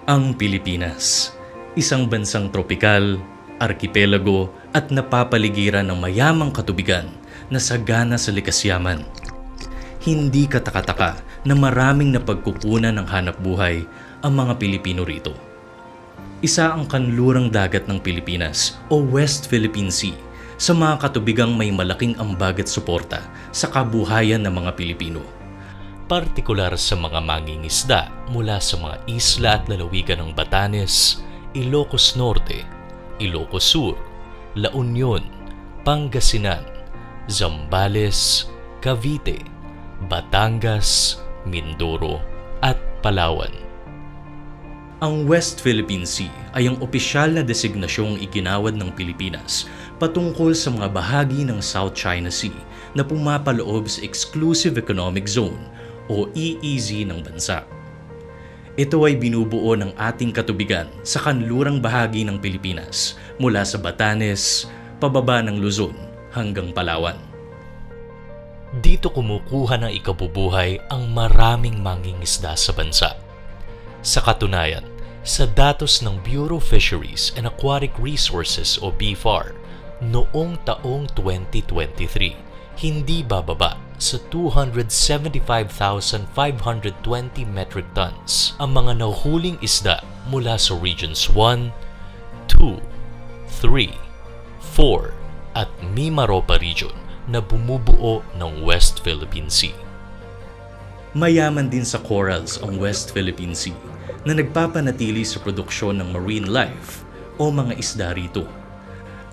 Ang Pilipinas, isang bansang tropikal, arkipelago at napapaligiran ng mayamang katubigan na sagana sa likas yaman. Hindi katakataka na maraming napagkukunan ng hanap buhay ang mga Pilipino rito. Isa ang kanlurang dagat ng Pilipinas o West Philippine Sea sa mga katubigang may malaking ambag at suporta sa kabuhayan ng mga Pilipino. Partikular sa mga mangingisda mula sa mga isla at lalawigan ng Batanes, Ilocos Norte, Ilocos Sur, La Union, Pangasinan, Zambales, Cavite, Batangas, Mindoro at Palawan. Ang West Philippine Sea ay ang opisyal na designasyong iginawad ng Pilipinas patungkol sa mga bahagi ng South China Sea na pumapaloob sa Exclusive Economic Zone o EEZ ng bansa. Ito ay binubuo ng ating katubigan sa kanlurang bahagi ng Pilipinas mula sa Batanes, pababa ng Luzon hanggang Palawan. Dito kumukuha ng ikabubuhay ang maraming mangingisda sa bansa. Sa katunayan, sa datos ng Bureau of Fisheries and Aquatic Resources o BFAR, noong taong 2023, hindi bababa sa 275,520 metric tons ang mga nahuhuling isda mula sa Regions 1, 2, 3, 4 at Mimaropa Region na bumubuo ng West Philippine Sea. Mayaman din sa corals ang West Philippine Sea na nagpapanatili sa produksyon ng marine life o mga isda rito.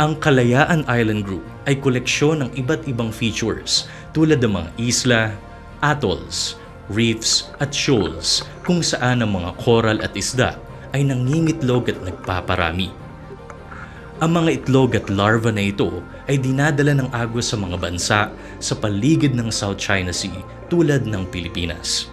Ang Kalayaan Island Group ay koleksyon ng iba't ibang features tulad ng mga isla, atolls, reefs at shoals kung saan ang mga coral at isda ay nangingitlog at nagpaparami. Ang mga itlog at larva na ito ay dinadala ng agos sa mga bansa sa paligid ng South China Sea tulad ng Pilipinas.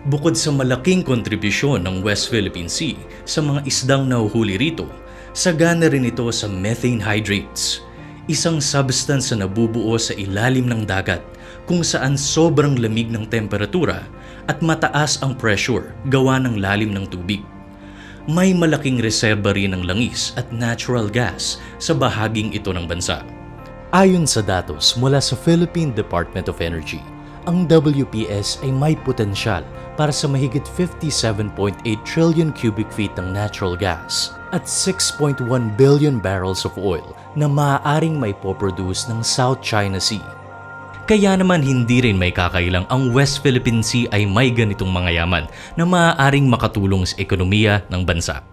Bukod sa malaking kontribusyon ng West Philippine Sea sa mga isdang nahuhuli rito, sagana rin ito sa methane hydrates, isang substance na nabubuo sa ilalim ng dagat kung saan sobrang lamig ng temperatura at mataas ang pressure gawa ng lalim ng tubig. May malaking reserba rin ng langis at natural gas sa bahaging ito ng bansa. Ayon sa datos mula sa Philippine Department of Energy, ang WPS ay may potensyal para sa mahigit 57.8 trillion cubic feet ng natural gas at 6.1 billion barrels of oil na maaaring may poproduce ng South China Sea. Kaya naman hindi rin may kakailang ang West Philippine Sea ay may ganitong mga yaman na maaaring makatulong sa ekonomiya ng bansa.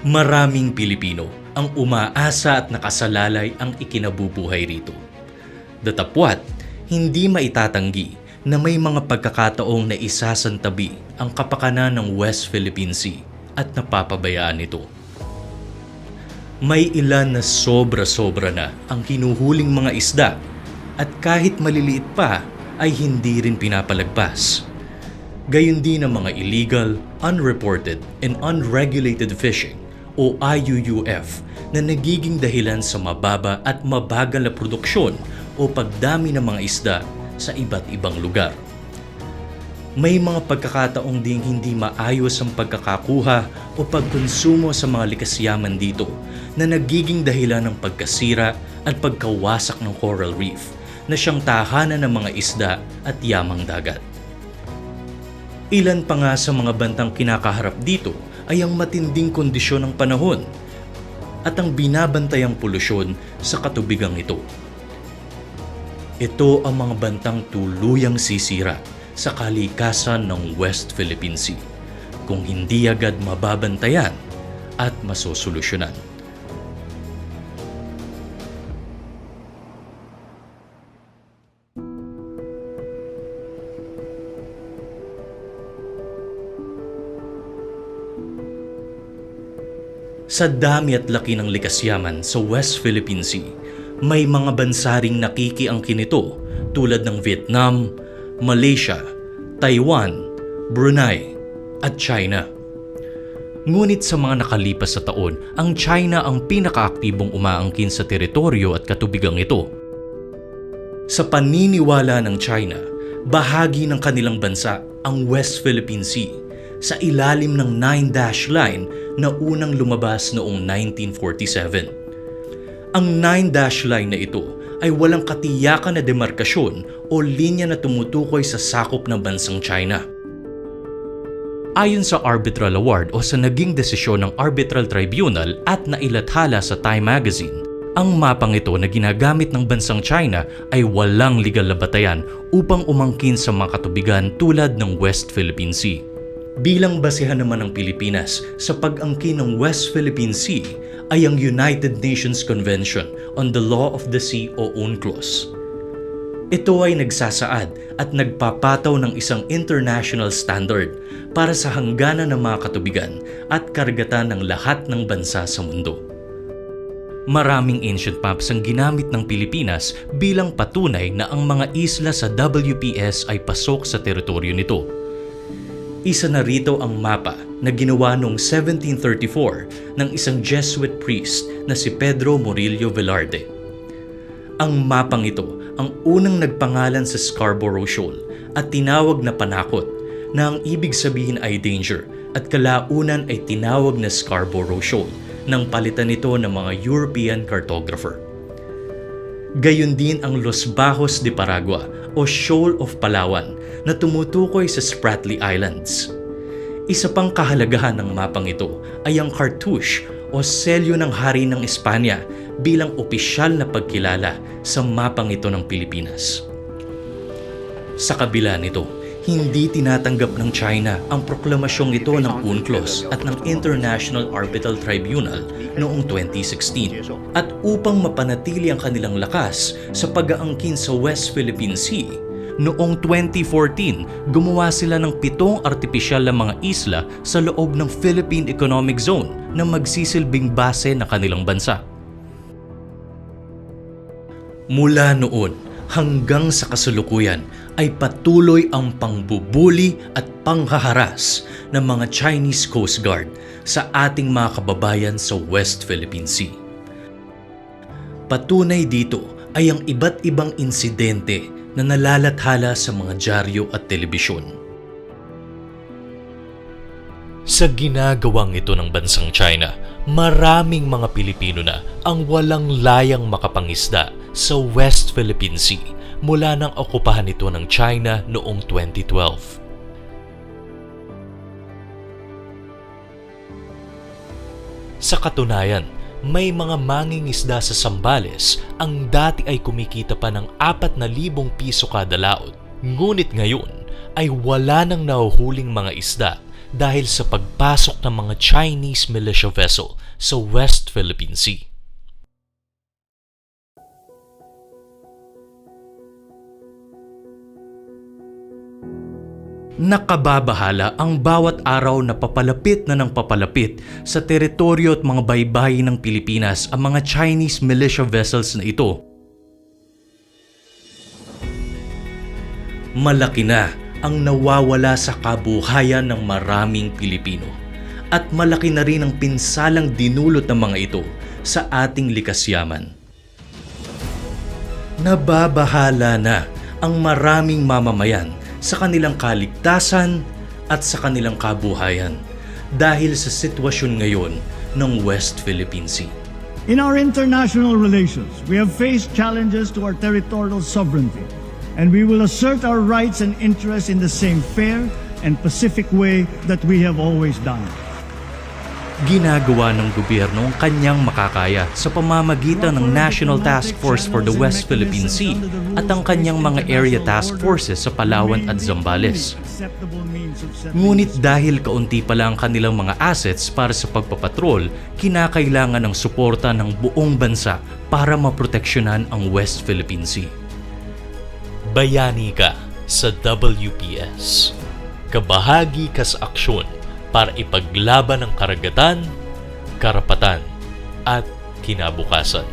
Maraming Pilipino ang umaasa at nakasalalay ang ikinabubuhay rito. Datapwat, hindi maitatanggi na may mga pagkakataong na isasantabi ang kapakanan ng West Philippine Sea at napapabayaan ito. May ilan na sobra-sobra na ang hinuhuling mga isda at kahit maliliit pa ay hindi rin pinapalagpas. Gayon din ang mga illegal, unreported, and unregulated fishing o IUUF na nagiging dahilan sa mababa at mabagal na produksyon o pagdami ng mga isda sa iba't ibang lugar. May mga pagkakataong ding hindi maayos ang pagkakakuha o pagkonsumo sa mga likas yaman dito na nagiging dahilan ng pagkasira at pagkawasak ng coral reef na siyang tahanan ng mga isda at yamang dagat. Ilan pa nga sa mga bantang kinakaharap dito ay ang matinding kondisyon ng panahon at ang binabantayang polusyon sa katubigang ito. Ito ang mga bantang tuluyang sisira sa kalikasan ng West Philippine Sea kung hindi agad mababantayan at masosolusyonan. Sa dami at laki ng likas yaman sa West Philippine Sea, may mga bansa ring nakikiangkin nito tulad ng Vietnam, Malaysia, Taiwan, Brunei at China. Ngunit sa mga nakalipas na taon, ang China ang pinakaaktibong umaangkin sa teritoryo at katubigang ito. Sa paniniwala ng China, Bahagi ng kanilang bansa ang West Philippine Sea sa ilalim ng 9-dash line na unang lumabas noong 1947. Ang 9-dash line na ito ay walang katiyakan na demarkasyon o linya na tumutukoy sa sakop ng bansang China. Ayon sa Arbitral Award o sa naging desisyon ng Arbitral Tribunal at nailathala sa Time Magazine, ang mapang ito na ginagamit ng bansang China ay walang legal na batayan upang umangkin sa mga katubigan tulad ng West Philippine Sea. Bilang basehan naman ng Pilipinas sa pag-angkin ng West Philippine Sea ay ang United Nations Convention on the Law of the Sea o UNCLOS. Ito ay nagsasaad at nagpapataw ng isang international standard para sa hangganan ng mga katubigan at karagatan ng lahat ng bansa sa mundo. Maraming ancient maps ang ginamit ng Pilipinas bilang patunay na ang mga isla sa WPS ay pasok sa teritoryo nito. Isa na rito ang mapa na ginawa noong 1734 ng isang Jesuit priest na si Pedro Murillo Velarde. Ang mapang ito ang unang nagpangalan sa Scarborough Shoal at tinawag na Panakot na ang ibig sabihin ay danger at kalaunan ay tinawag na Scarborough Shoal nang palitan nito ng mga European cartographer. Gayon din ang Los Bajos de Paragua o Shoal of Palawan na tumutukoy sa Spratly Islands. Isa pang kahalagahan ng mapang ito ay ang cartouche o selyo ng Hari ng Espanya bilang opisyal na pagkilala sa mapang ito ng Pilipinas. Sa kabila nito, hindi tinatanggap ng China ang proklamasyong ito ng UNCLOS at ng International Arbitral Tribunal noong 2016. At upang mapanatili ang kanilang lakas sa pag-aangkin sa West Philippine Sea, noong 2014, gumawa sila ng 7 artipisyal na mga isla sa loob ng Philippine Economic Zone na magsisilbing base ng kanilang bansa. Mula noon hanggang sa kasalukuyan ay patuloy ang pangbubuli at panghaharas ng mga Chinese Coast Guard sa ating mga kababayan sa West Philippine Sea. Patunay dito ay ang iba't ibang insidente na nalalathala sa mga dyaryo at telebisyon. Sa ginagawang ito ng bansang China, maraming mga Pilipino na ang walang layang makapangisda sa West Philippine Sea mula nang okupahan ito ng China noong 2012. Sa katunayan, may mga mangingisda sa Zambales ang dati ay kumikita pa ng 4,000 piso kada laot. Ngunit ngayon ay wala nang nahuhuling mga isda dahil sa pagpasok ng mga Chinese militia vessel sa West Philippine Sea. Nakababahala ang bawat araw na papalapit na ng papalapit sa teritoryo at mga baybayin ng Pilipinas ang mga Chinese militia vessels na ito. Malaki na ang nawawala sa kabuhayan ng maraming Pilipino at malaki na rin ang pinsalang dinulot ng mga ito sa ating likas yaman. Nababahala na ang maraming mamamayan sa kanilang kaligtasan at sa kanilang kabuhayan dahil sa sitwasyon ngayon ng West Philippine Sea. In our international relations, we have faced challenges to our territorial sovereignty, and we will assert our rights and interests in the same fair and pacific way that we have always done. Ginagawa ng gobyerno ang kanyang makakaya sa pamamagitan ng National Task Force for the West Philippine Sea at ang kanyang mga area task forces sa Palawan at Zambales. Ngunit dahil kaunti pa lang kanilang mga assets para sa pagpapatrol, kinakailangan ng suporta ng buong bansa para maproteksyonan ang West Philippine Sea. Bayani ka sa WPS. Kabahagi ka sa aksyon para ipaglaban ang karagatan, karapatan at kinabukasan.